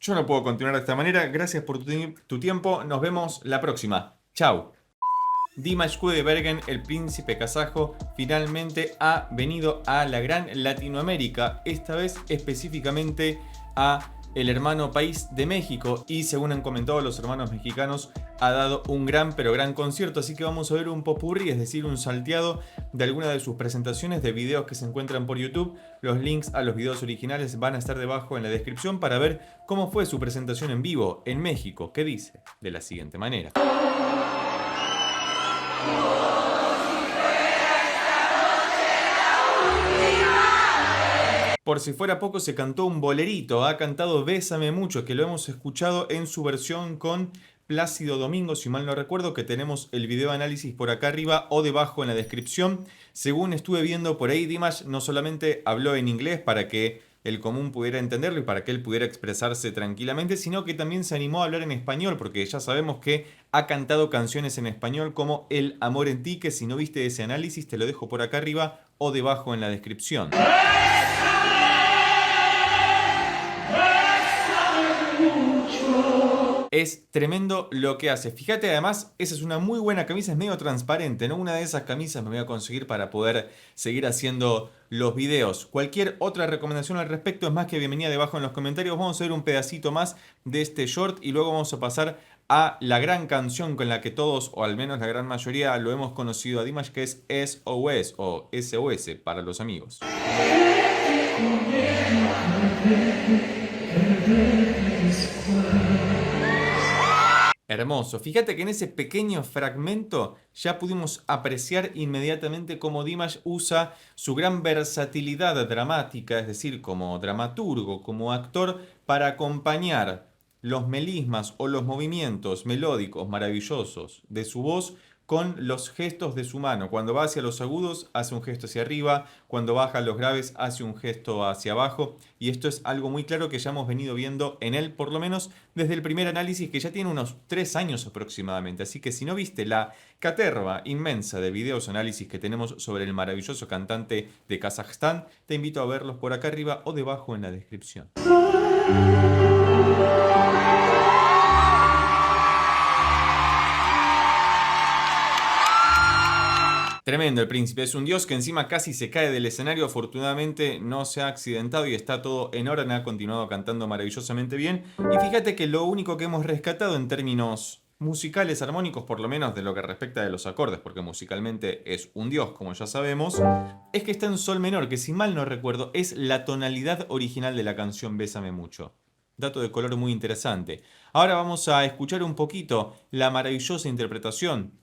Yo no puedo continuar de esta manera. Gracias por tu tiempo. Nos vemos la próxima. Chao. Dimash Kudaibergen, el príncipe kazajo, finalmente ha venido a la gran Latinoamérica, esta vez específicamente a el hermano país de México, y según han comentado los hermanos mexicanos, ha dado un gran pero gran concierto, así que vamos a ver un popurrí, es decir, un salteado de alguna de sus presentaciones de videos que se encuentran por YouTube. Los links a los videos originales van a estar debajo en la descripción para ver cómo fue su presentación en vivo en México, que dice de la siguiente manera. Por si fuera poco, se cantó un bolerito, ha cantado Bésame Mucho, que lo hemos escuchado en su versión con Plácido Domingo, si mal no recuerdo, que tenemos el video análisis por acá arriba o debajo en la descripción. Según estuve viendo por ahí, Dimash no solamente habló en inglés para que el común pudiera entenderlo y para que él pudiera expresarse tranquilamente, sino que también se animó a hablar en español, porque ya sabemos que ha cantado canciones en español como El amor en ti, que si no viste ese análisis te lo dejo por acá arriba o debajo en la descripción. Es tremendo lo que hace. Fíjate, además, esa es una muy buena camisa, es medio transparente, ¿no? Una de esas camisas me voy a conseguir para poder seguir haciendo los videos. Cualquier otra recomendación al respecto es más que bienvenida debajo en los comentarios. Vamos a ver un pedacito más de este short y luego vamos a pasar a la gran canción con la que todos, o al menos la gran mayoría, lo hemos conocido a Dimash, que es SOS o SOS para los amigos. Hermoso. Fíjate que en ese pequeño fragmento ya pudimos apreciar inmediatamente cómo Dimash usa su gran versatilidad dramática, es decir, como dramaturgo, como actor, para acompañar los melismas o los movimientos melódicos maravillosos de su voz con los gestos de su mano. Cuando va hacia los agudos, hace un gesto hacia arriba. Cuando baja a los graves, hace un gesto hacia abajo. Y esto es algo muy claro que ya hemos venido viendo en él, por lo menos desde el primer análisis, que ya tiene unos 3 años aproximadamente. Así que si no viste la caterva inmensa de videos análisis que tenemos sobre el maravilloso cantante de Kazajstán, te invito a verlos por acá arriba o debajo en la descripción. Tremendo el príncipe, es un dios que encima casi se cae del escenario. Afortunadamente no se ha accidentado y está todo en orden, ha continuado cantando maravillosamente bien. Y fíjate que lo único que hemos rescatado en términos musicales, armónicos, por lo menos de lo que respecta de los acordes, porque musicalmente es un dios, como ya sabemos, es que está en sol menor, que si mal no recuerdo es la tonalidad original de la canción Bésame Mucho. Dato de color muy interesante. Ahora vamos a escuchar un poquito la maravillosa interpretación,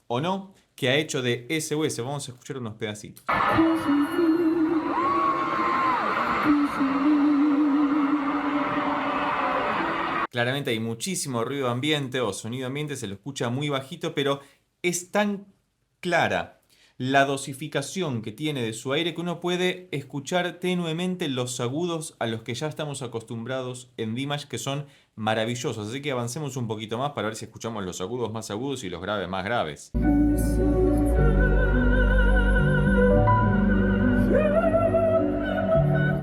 o no, que ha hecho de SOS. Vamos a escuchar unos pedacitos. Claramente hay muchísimo ruido ambiente o sonido ambiente, se lo escucha muy bajito, pero es tan clara la dosificación que tiene de su aire que uno puede escuchar tenuemente los agudos a los que ya estamos acostumbrados en Dimash, que son maravillosos. Así que avancemos un poquito más para ver si escuchamos los agudos más agudos y los graves más graves.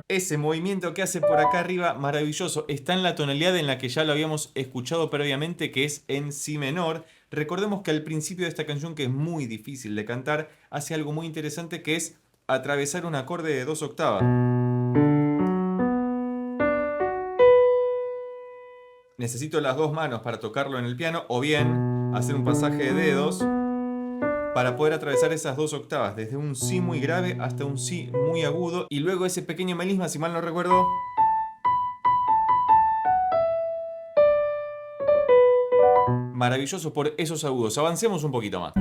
Ese movimiento que hace por acá arriba, maravilloso, está en la tonalidad en la que ya lo habíamos escuchado previamente, que es en si menor. Recordemos que al principio de esta canción, que es muy difícil de cantar, hace algo muy interesante, que es atravesar un acorde de 2 octavas. Necesito las 2 manos para tocarlo en el piano, o bien hacer un pasaje de dedos para poder atravesar esas 2 octavas, desde un si muy grave hasta un si muy agudo, y luego ese pequeño melisma, si mal no recuerdo, maravilloso por esos agudos. Avancemos un poquito más.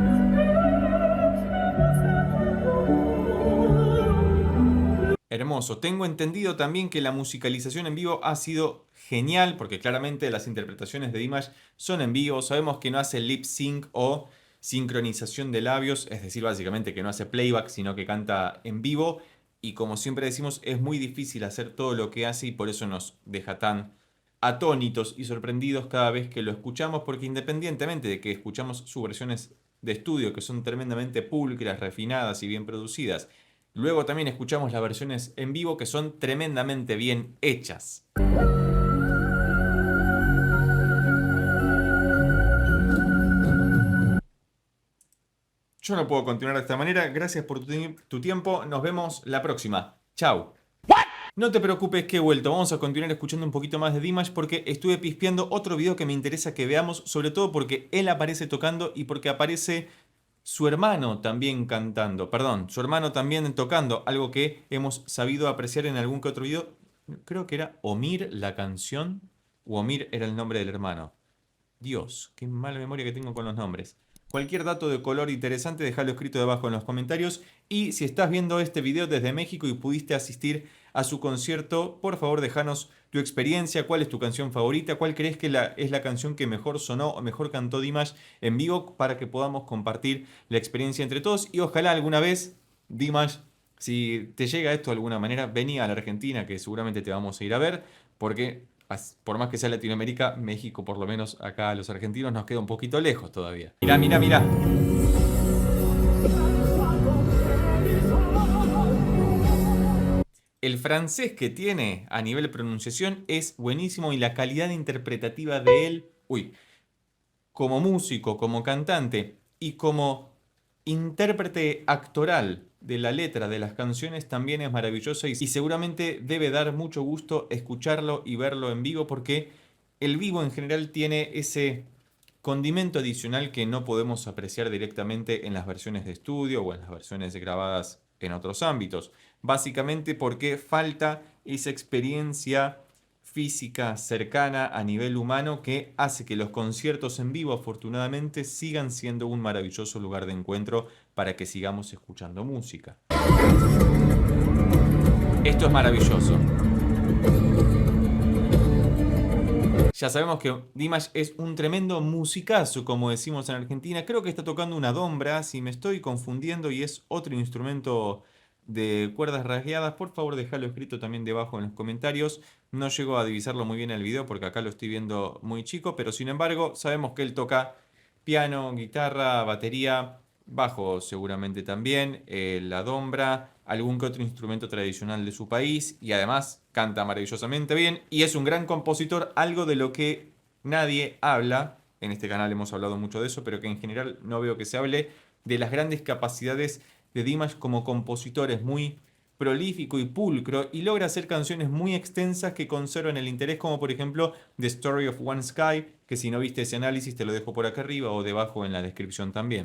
Hermoso. Tengo entendido también que la musicalización en vivo ha sido genial, porque claramente las interpretaciones de Dimash son en vivo. Sabemos que no hace lip sync o sincronización de labios, es decir, básicamente que no hace playback, sino que canta en vivo. Y como siempre decimos, es muy difícil hacer todo lo que hace y por eso nos deja tan atónitos y sorprendidos cada vez que lo escuchamos, porque independientemente de que escuchamos sus versiones de estudio, que son tremendamente pulcras, refinadas y bien producidas, luego también escuchamos las versiones en vivo, que son tremendamente bien hechas. Yo no puedo continuar de esta manera. Gracias por tu tiempo. Nos vemos la próxima. Chao. No te preocupes que he vuelto, vamos a continuar escuchando un poquito más de Dimash porque estuve pispeando otro video que me interesa que veamos, sobre todo porque él aparece tocando y porque aparece su hermano también cantando, perdón, su hermano también tocando, algo que hemos sabido apreciar en algún que otro video. Creo que era Omir la canción, o Omir era el nombre del hermano. Dios, qué mala memoria que tengo con los nombres. Cualquier dato de color interesante, déjalo escrito debajo en los comentarios. Y si estás viendo este video desde México y pudiste asistir a su concierto, por favor déjanos tu experiencia, cuál es tu canción favorita, cuál crees que es la canción que mejor sonó o mejor cantó Dimash en vivo para que podamos compartir la experiencia entre todos. Y ojalá alguna vez, Dimash, si te llega esto de alguna manera, vení a la Argentina, que seguramente te vamos a ir a ver, porque por más que sea Latinoamérica, México, por lo menos acá a los argentinos, nos queda un poquito lejos todavía. Mirá, mirá, mirá. El francés que tiene a nivel pronunciación es buenísimo y la calidad interpretativa de él, como músico, como cantante y como intérprete actoral de la letra de las canciones también es maravilloso y seguramente debe dar mucho gusto escucharlo y verlo en vivo porque el vivo en general tiene ese condimento adicional que no podemos apreciar directamente en las versiones de estudio o en las versiones grabadas en otros ámbitos. Básicamente porque falta esa experiencia física cercana a nivel humano que hace que los conciertos en vivo afortunadamente sigan siendo un maravilloso lugar de encuentro para que sigamos escuchando música. Esto es maravilloso. Ya sabemos que Dimash es un tremendo musicazo, como decimos en Argentina. Creo que está tocando una dombra, si me estoy confundiendo, y es otro instrumento de cuerdas rasgueadas. Por favor, déjalo escrito también debajo en los comentarios. No llego a divisarlo muy bien en el video porque acá lo estoy viendo muy chico, pero sin embargo sabemos que él toca piano, guitarra, batería, bajo seguramente también, la dombra, algún que otro instrumento tradicional de su país y además canta maravillosamente bien y es un gran compositor, algo de lo que nadie habla. En este canal hemos hablado mucho de eso, pero que en general no veo que se hable de las grandes capacidades de Dimash como compositor. Es muy prolífico y pulcro y logra hacer canciones muy extensas que conservan el interés, como por ejemplo The Story of One Sky, que si no viste ese análisis te lo dejo por acá arriba o debajo en la descripción también.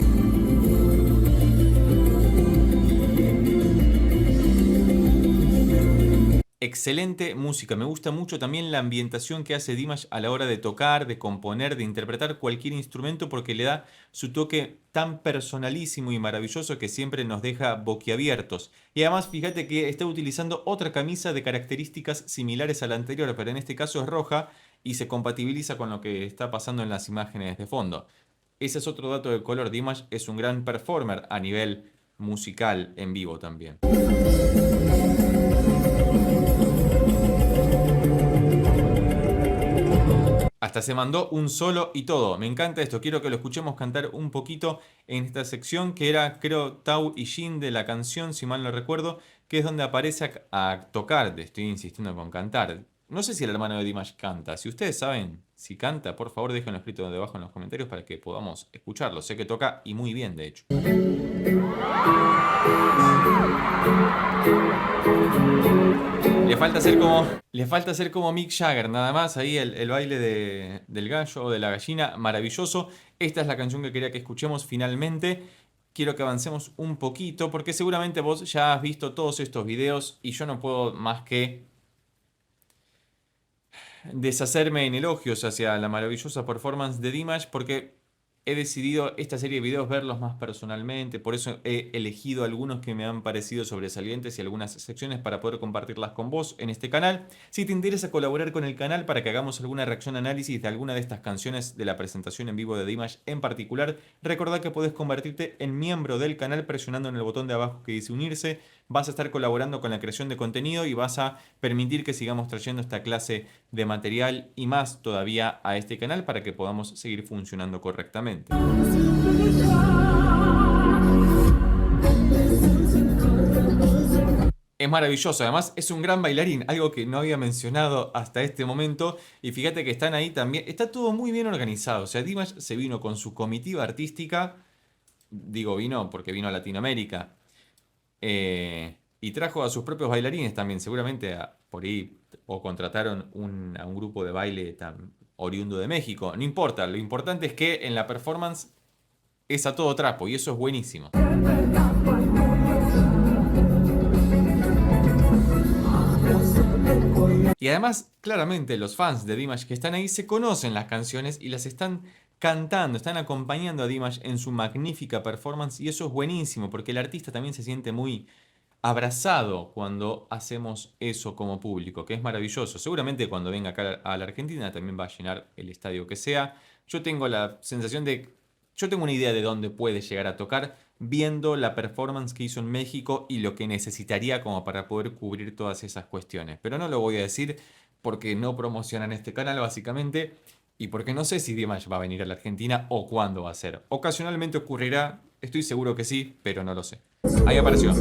Excelente música, me gusta mucho también la ambientación que hace Dimash a la hora de tocar, de componer, de interpretar cualquier instrumento porque le da su toque tan personalísimo y maravilloso que siempre nos deja boquiabiertos. Y además fíjate que está utilizando otra camisa de características similares a la anterior, pero en este caso es roja y se compatibiliza con lo que está pasando en las imágenes de fondo. Ese es otro dato de color. Dimash es un gran performer a nivel musical en vivo también. Hasta se mandó un solo y todo. Me encanta esto. Quiero que lo escuchemos cantar un poquito en esta sección que era, creo, Tao y Jin de la canción, si mal no recuerdo, que es donde aparece a tocar. Estoy insistiendo con cantar. No sé si el hermano de Dimash canta. Si ustedes saben si canta, por favor déjenlo escrito debajo en los comentarios para que podamos escucharlo. Sé que toca y muy bien, de hecho. Le falta ser como Mick Jagger, nada más. Ahí el baile del gallo o de la gallina, maravilloso. Esta es la canción que quería que escuchemos finalmente. Quiero que avancemos un poquito porque seguramente vos ya has visto todos estos videos y yo no puedo más que deshacerme en elogios hacia la maravillosa performance de Dimash porque he decidido esta serie de videos verlos más personalmente, por eso he elegido algunos que me han parecido sobresalientes y algunas secciones para poder compartirlas con vos en este canal. Si te interesa colaborar con el canal para que hagamos alguna reacción análisis de alguna de estas canciones de la presentación en vivo de Dimash en particular, recordá que podés convertirte en miembro del canal presionando en el botón de abajo que dice unirse. Vas a estar colaborando con la creación de contenido y vas a permitir que sigamos trayendo esta clase de material y más todavía a este canal para que podamos seguir funcionando correctamente. Es maravilloso, además es un gran bailarín, algo que no había mencionado hasta este momento. Y fíjate que están ahí también, está todo muy bien organizado. O sea, Dimash se vino con su comitiva artística Digo vino porque vino a Latinoamérica. Y trajo a sus propios bailarines también, seguramente por ahí, o contrataron a un grupo de baile oriundo de México. No importa, lo importante es que en la performance es a todo trapo y eso es buenísimo. Y además, claramente los fans de Dimash que están ahí se conocen las canciones y las están cantando, están acompañando a Dimash en su magnífica performance y eso es buenísimo porque el artista también se siente muy abrazado cuando hacemos eso como público, que es maravilloso. Seguramente cuando venga acá a la Argentina también va a llenar el estadio que sea. Yo tengo la sensación de, yo tengo una idea de dónde puede llegar a tocar viendo la performance que hizo en México y lo que necesitaría como para poder cubrir todas esas cuestiones. Pero no lo voy a decir porque no promocionan este canal básicamente y porque no sé si Dimash va a venir a la Argentina o cuándo va a ser. Ocasionalmente ocurrirá, estoy seguro que sí, pero no lo sé. Ahí apareció.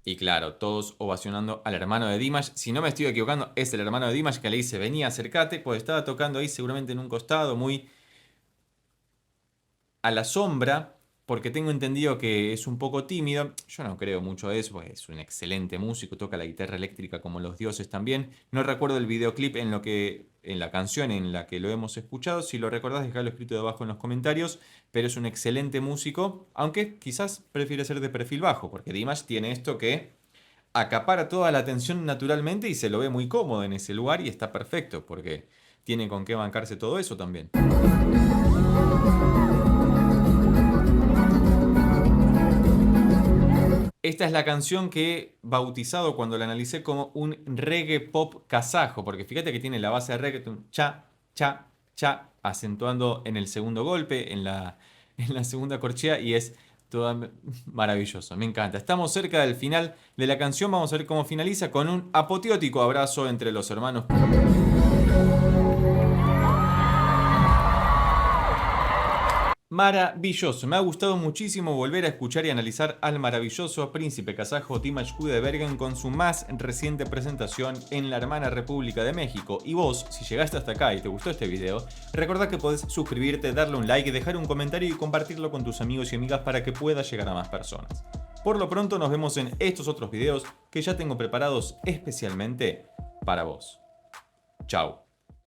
Y claro, todos ovacionando al hermano de Dimash. Si no me estoy equivocando, es el hermano de Dimash que le dice, vení, acércate, pues estaba tocando ahí seguramente en un costado, muy a la sombra, porque tengo entendido que es un poco tímido. Yo no creo mucho de eso, porque es un excelente músico, toca la guitarra eléctrica como los dioses también. No recuerdo el videoclip en la canción en la que lo hemos escuchado. Si lo recordás, dejalo escrito debajo en los comentarios. Pero es un excelente músico, aunque quizás prefiere ser de perfil bajo, porque Dimash tiene esto que acapara toda la atención naturalmente y se lo ve muy cómodo en ese lugar y está perfecto, porque tiene con qué bancarse todo eso también. Esta es la canción que he bautizado cuando la analicé como un reggae pop kazajo, porque fíjate que tiene la base de reggae, cha, cha, cha, acentuando en el segundo golpe, en la segunda corchea, y es todo maravilloso, me encanta. Estamos cerca del final de la canción, vamos a ver cómo finaliza con un apoteótico abrazo entre los hermanos. Maravilloso, me ha gustado muchísimo volver a escuchar y analizar al maravilloso príncipe kazajo Dimash Kudaibergen con su más reciente presentación en la hermana República de México. Y vos, si llegaste hasta acá y te gustó este video, recordá que podés suscribirte, darle un like, dejar un comentario y compartirlo con tus amigos y amigas para que pueda llegar a más personas. Por lo pronto nos vemos en estos otros videos que ya tengo preparados especialmente para vos. Chao.